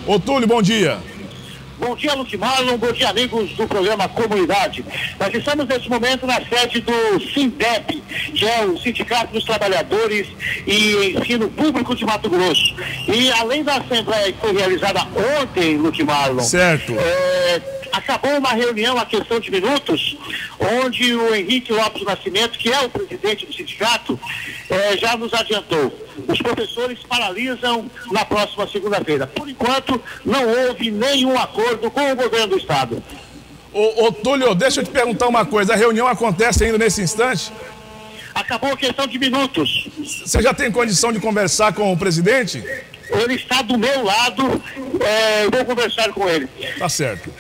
Ô Túlio, bom dia. Bom dia, Luque Marlon, bom dia, amigos do programa Comunidade. Nós estamos nesse momento na sede do SINDEP, que é o Sindicato dos Trabalhadores e Ensino Público de Mato Grosso. E além da assembleia que foi realizada ontem, Luque Marlon, certo. Acabou uma reunião há questão de minutos, onde o Henrique Lopes Nascimento, que é o presidente do sindicato, já nos adiantou. Os professores paralisam na próxima segunda-feira. Por enquanto, não houve nenhum acordo com o governo do estado. Ô Túlio, deixa eu te perguntar uma coisa. A reunião acontece ainda nesse instante? Acabou a questão de minutos. Você já tem condição de conversar com o presidente? Ele está do meu lado, vou conversar com ele. Tá certo.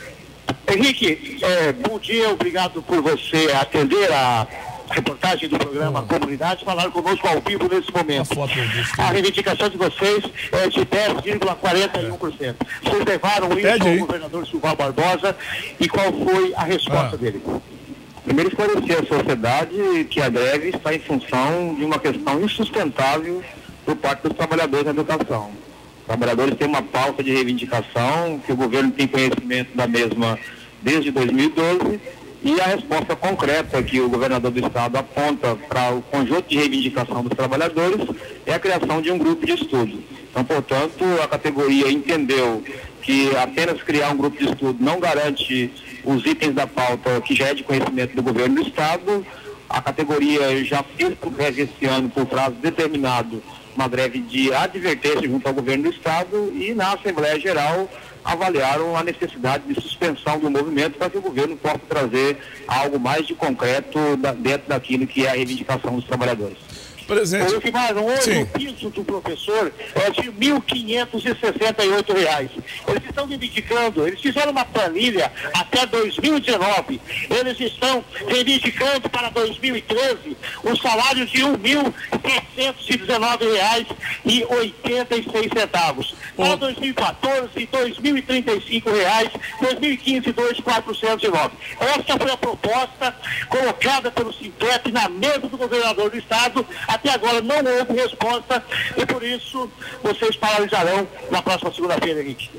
Henrique, bom dia, obrigado por você atender a reportagem do programa Comunidade, falar conosco ao vivo nesse momento. A reivindicação de vocês é de 10,41%. Vocês levaram isso ao governador Silval Barbosa e qual foi a resposta dele? Primeiro, esclarecer à sociedade que a greve está em função de uma questão insustentável por parte dos trabalhadores da educação. Os trabalhadores têm uma pauta de reivindicação, que o governo tem conhecimento da mesma desde 2012, e a resposta concreta que o governador do estado aponta para o conjunto de reivindicação dos trabalhadores é a criação de um grupo de estudo. Então, portanto, a categoria entendeu que apenas criar um grupo de estudo não garante os itens da pauta que já é de conhecimento do governo do estado. A categoria já fez uma greve esse ano por prazo determinado, uma greve de advertência junto ao governo do estado, e na Assembleia Geral avaliaram a necessidade de suspensão do movimento para que o governo possa trazer algo mais de concreto dentro daquilo que é a reivindicação dos trabalhadores. Presente. Hoje o piso do professor é de R$ 1.568. Eles estão reivindicando, eles fizeram uma planilha até 2019. Eles estão reivindicando para 2013 o salário de R$ 1.719,86. Para 2014, R$ 2.035, 2015, R$ 2.409. Essa foi a proposta colocada pelo SINDEP na mesa do governador do estado. Até agora não houve resposta e por isso vocês paralisarão na próxima segunda-feira, Henrique.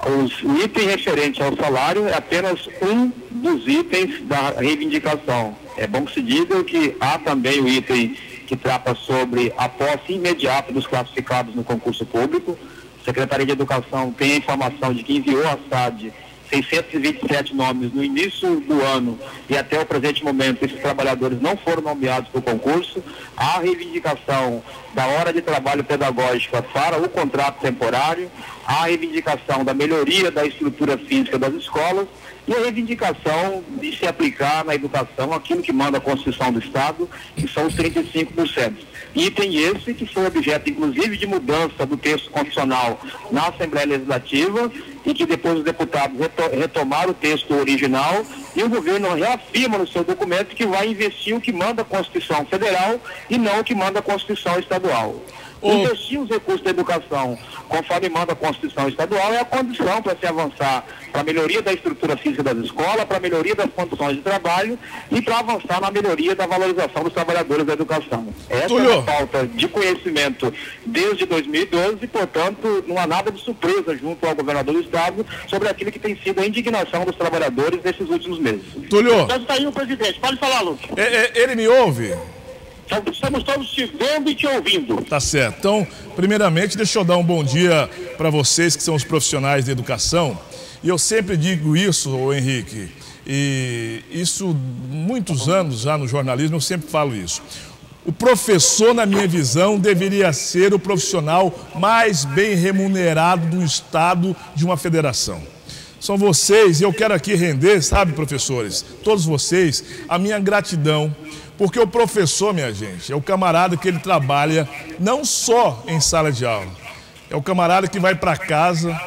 O item referente ao salário é apenas um dos itens da reivindicação. É bom que se diga que há também o item que trata sobre a posse imediata dos classificados no concurso público. A Secretaria de Educação tem a informação de que enviou à SAD 627 nomes no início do ano e até o presente momento esses trabalhadores não foram nomeados para o concurso. Há a reivindicação da hora de trabalho pedagógica para o contrato temporário, há a reivindicação da melhoria da estrutura física das escolas e a reivindicação de se aplicar na educação aquilo que manda a Constituição do Estado, que são os 35%. Item esse que foi objeto, inclusive, de mudança do texto constitucional na Assembleia Legislativa e que depois os deputados retomaram o texto original e o governo reafirma no seu documento que vai investir o que manda a Constituição Federal e não o que manda a Constituição Estadual. Investir os recursos da educação conforme manda a Constituição Estadual é a condição para se avançar para a melhoria da estrutura física das escolas, para a melhoria das condições de trabalho e para avançar na melhoria da valorização dos trabalhadores da educação. Essa é a falta de conhecimento desde 2012 e, portanto, não há nada de surpresa junto ao governador do estado sobre aquilo que tem sido a indignação dos trabalhadores nesses últimos meses. Túlio. Está aí o presidente. Pode falar, Lúcio. Ele me ouve? Estamos todos te vendo e te ouvindo. Tá certo. Então, primeiramente, deixa eu dar um bom dia para vocês que são os profissionais de educação. E eu sempre digo isso, Henrique, e isso muitos anos já no jornalismo eu sempre falo isso. O professor, na minha visão, deveria ser o profissional mais bem remunerado do estado de uma federação. São vocês, e eu quero aqui render, sabe, professores, todos vocês, a minha gratidão. Porque o professor, minha gente, é o camarada que ele trabalha não só em sala de aula. É o camarada que vai para casa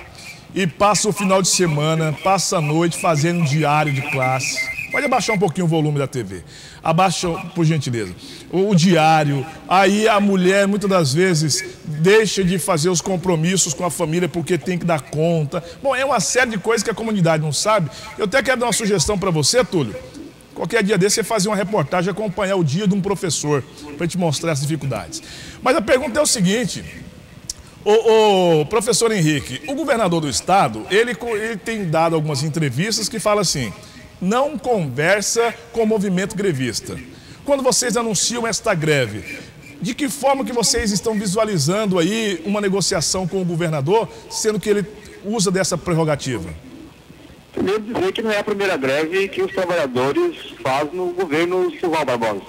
e passa o final de semana, passa a noite fazendo um diário de classe. Pode abaixar um pouquinho o volume da TV. Abaixa, por gentileza. O diário. Aí a mulher, muitas das vezes, deixa de fazer os compromissos com a família porque tem que dar conta. Bom, é uma série de coisas que a comunidade não sabe. Eu até quero dar uma sugestão para você, Túlio. Qualquer dia desse você fazer uma reportagem, acompanhar o dia de um professor, para te mostrar as dificuldades. Mas a pergunta é o seguinte, O professor Henrique, o governador do estado, ele tem dado algumas entrevistas que fala assim, não conversa com o movimento grevista. Quando vocês anunciam esta greve, de que forma que vocês estão visualizando aí uma negociação com o governador, sendo que ele usa dessa prerrogativa? Primeiro dizer que não é a primeira greve que os trabalhadores fazem no governo Silval Barbosa.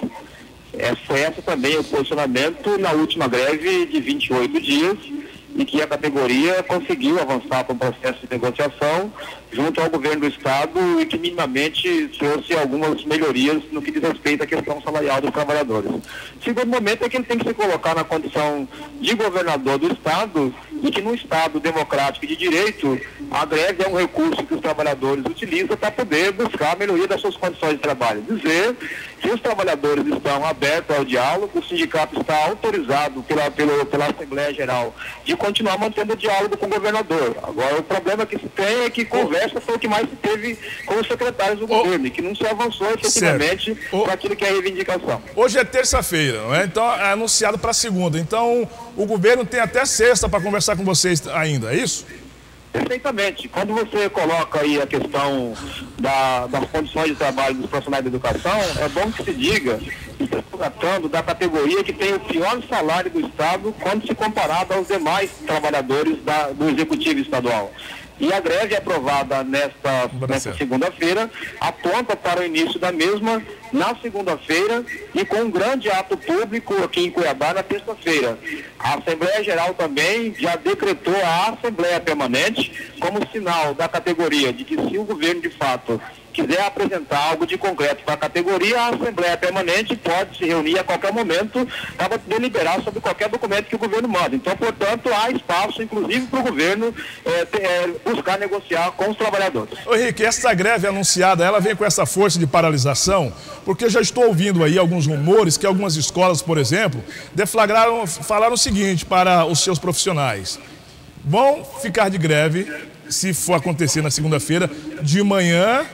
Foi essa também o posicionamento na última greve de 28 dias, e que a categoria conseguiu avançar para o processo de negociação junto ao governo do estado e que minimamente trouxe algumas melhorias no que diz respeito à questão salarial dos trabalhadores. O segundo momento é que ele tem que se colocar na condição de governador do estado e que no estado democrático e de direito a greve é um recurso que os trabalhadores utilizam para poder buscar a melhoria das suas condições de trabalho. Dizer que os trabalhadores estão abertos ao diálogo, o sindicato está autorizado pela Assembleia Geral de continuar mantendo o diálogo com o governador. Agora, o problema que se tem é que conversa foi o que mais se teve com os secretários do governo, e que não se avançou efetivamente para aquilo que é a reivindicação. Hoje é terça-feira, não é? Então é anunciado para segunda. Então o governo tem até sexta para conversar com vocês ainda, é isso? Perfeitamente. Quando você coloca aí a questão das condições de trabalho dos profissionais da educação, é bom que se diga que está se tratando da categoria que tem o pior salário do Estado quando se comparado aos demais trabalhadores do Executivo Estadual. E a greve aprovada nesta segunda-feira aponta para o início da mesma na segunda-feira e com um grande ato público aqui em Cuiabá na terça-feira. A Assembleia Geral também já decretou a Assembleia Permanente como sinal da categoria de que se o governo de fato quiser apresentar algo de concreto para a categoria, a Assembleia Permanente pode se reunir a qualquer momento para deliberar sobre qualquer documento que o governo manda. Então, portanto, há espaço, inclusive, para o governo buscar negociar com os trabalhadores. Ô Henrique, essa greve anunciada, ela vem com essa força de paralisação, porque eu já estou ouvindo aí alguns rumores que algumas escolas, por exemplo, falaram o seguinte para os seus profissionais: vão ficar de greve, se for acontecer na segunda-feira, de manhã,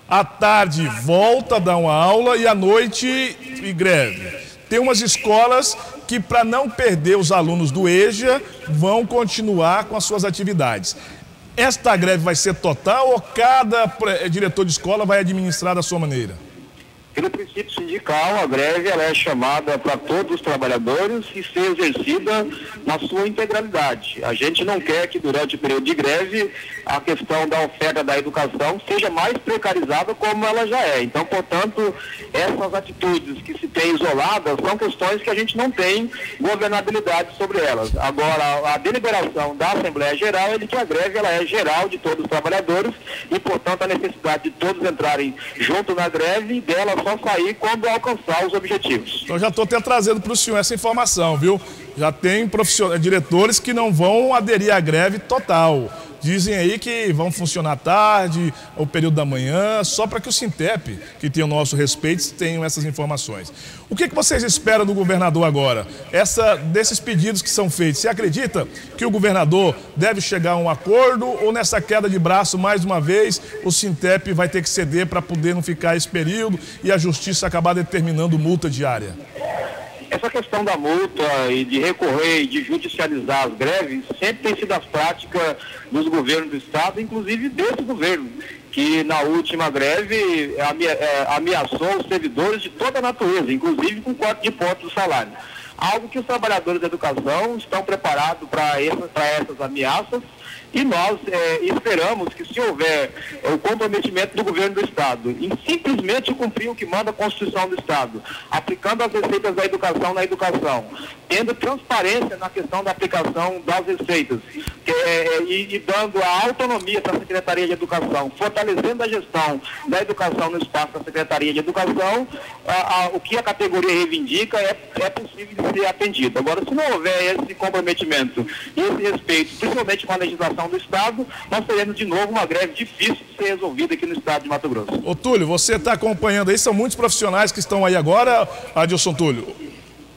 à tarde volta a dar uma aula e à noite e greve. Tem umas escolas que, para não perder os alunos do EJA, vão continuar com as suas atividades. Esta greve vai ser total ou cada diretor de escola vai administrar da sua maneira? Pelo princípio sindical, a greve ela é chamada para todos os trabalhadores e ser exercida na sua integralidade. A gente não quer que durante o período de greve a questão da oferta da educação seja mais precarizada como ela já é. Então, portanto, essas atitudes que se tem isoladas são questões que a gente não tem governabilidade sobre elas. Agora, a deliberação da Assembleia Geral é de que a greve ela é geral de todos os trabalhadores e, portanto, a necessidade de todos entrarem junto na greve e dela só sair quando alcançar os objetivos. Então já estou até trazendo para o senhor essa informação, viu? Já tem diretores que não vão aderir à greve total. Dizem aí que vão funcionar à tarde, o período da manhã, só para que o Sintep, que tem o nosso respeito, tenham essas informações. O que vocês esperam do governador agora? Desses pedidos que são feitos, você acredita que o governador deve chegar a um acordo ou nessa queda de braço, mais uma vez, o Sintep vai ter que ceder para poder não ficar esse período e a justiça acabar determinando multa diária? Essa questão da multa e de recorrer e de judicializar as greves sempre tem sido a prática dos governos do Estado, inclusive desse governo, que na última greve ameaçou os servidores de toda a natureza, inclusive com corte de pontos do salário. Algo que os trabalhadores da educação estão preparados para essas ameaças. E nós esperamos que, se houver o comprometimento do governo do Estado em simplesmente cumprir o que manda a Constituição do Estado, aplicando as receitas da educação na educação, tendo transparência na questão da aplicação das receitas e dando a autonomia para a Secretaria de Educação, fortalecendo a gestão da educação no espaço da Secretaria de Educação, o que a categoria reivindica é possível de ser atendido. Agora, se não houver esse comprometimento e esse respeito, principalmente com a legislação do Estado, nós teremos de novo uma greve difícil de ser resolvida aqui no Estado de Mato Grosso. Ô Túlio, você está acompanhando aí, são muitos profissionais que estão aí agora, Adilson Túlio?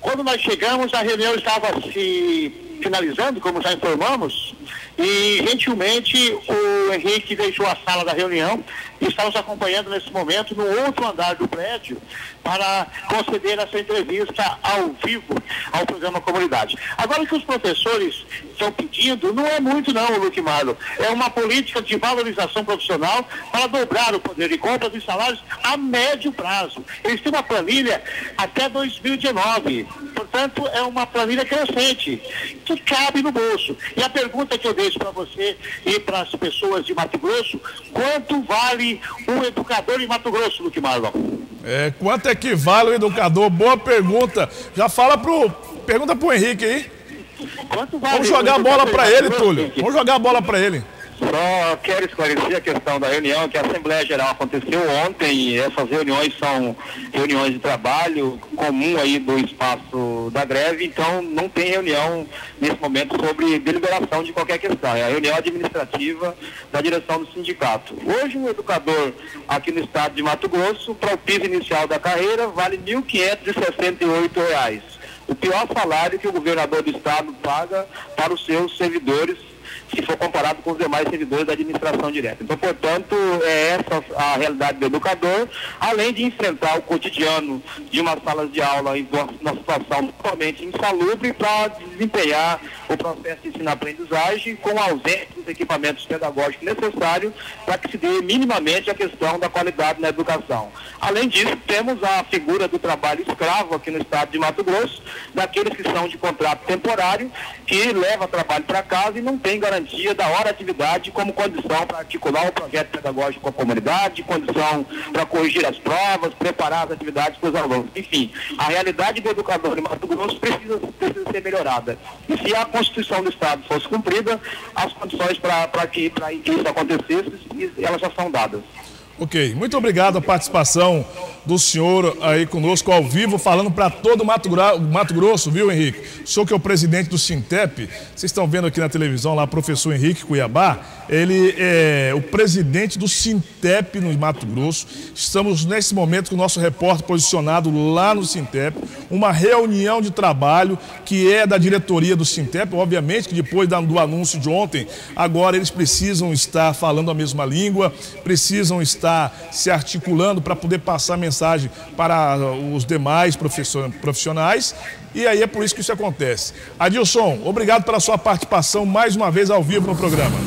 Quando nós chegamos, a reunião estava se finalizando, como já informamos, e gentilmente o o Henrique deixou a sala da reunião e está nos acompanhando nesse momento no outro andar do prédio para conceder essa entrevista ao vivo ao programa Comunidade. Agora, o que os professores estão pedindo não é muito não, Luque Marlon. É uma política de valorização profissional para dobrar o poder de compra dos salários a médio prazo. Eles têm uma planilha até 2019. Portanto, é uma planilha crescente, que cabe no bolso. E a pergunta que eu deixo para você e para as pessoas de Mato Grosso: quanto vale um educador em Mato Grosso, Luque Marlon? Quanto é que vale o educador? Boa pergunta. Já pergunta pro Henrique aí. Quanto vale? Vamos jogar a bola para ele, Túlio. Vamos jogar a bola para ele. Só quero esclarecer a questão da reunião, que a Assembleia Geral aconteceu ontem, e essas reuniões são reuniões de trabalho comum aí do espaço da greve, então não tem reunião nesse momento sobre deliberação de qualquer questão, é a reunião administrativa da direção do sindicato. Hoje um educador aqui no estado de Mato Grosso, para o piso inicial da carreira, vale R$ 1.568. O pior salário que o governador do estado paga para os seus servidores, se for comparado com os demais servidores da administração direta. Então, portanto, é essa a realidade do educador, além de enfrentar o cotidiano de uma sala de aula em uma situação totalmente insalubre para desempenhar o processo de ensino-aprendizagem com a ausência dos equipamentos pedagógicos necessários para que se dê minimamente a questão da qualidade na educação. Além disso, temos a figura do trabalho escravo aqui no estado de Mato Grosso, daqueles que são de contrato temporário, que leva trabalho para casa e não tem garantia da hora atividade como condição para articular o projeto pedagógico com a comunidade, condição para corrigir as provas, preparar as atividades para os alunos. Enfim, a realidade do educador em Mato Grosso precisa ser melhorada. E se a Constituição do Estado fosse cumprida, as condições para que isso acontecesse, elas já são dadas. Ok, muito obrigado a participação do senhor aí conosco ao vivo, falando para todo o Mato Grosso, viu, Henrique? O senhor que é o presidente do Sintep, vocês estão vendo aqui na televisão lá o professor Henrique Cuiabá, ele é o presidente do Sintep no Mato Grosso. Estamos nesse momento com o nosso repórter posicionado lá no Sintep, uma reunião de trabalho que é da diretoria do Sintep, obviamente que depois do anúncio de ontem, agora eles precisam estar falando a mesma língua, precisam estar se articulando para poder passar mensagem para os demais profissionais, e aí é por isso que isso acontece. Adilson, obrigado pela sua participação mais uma vez ao vivo no programa.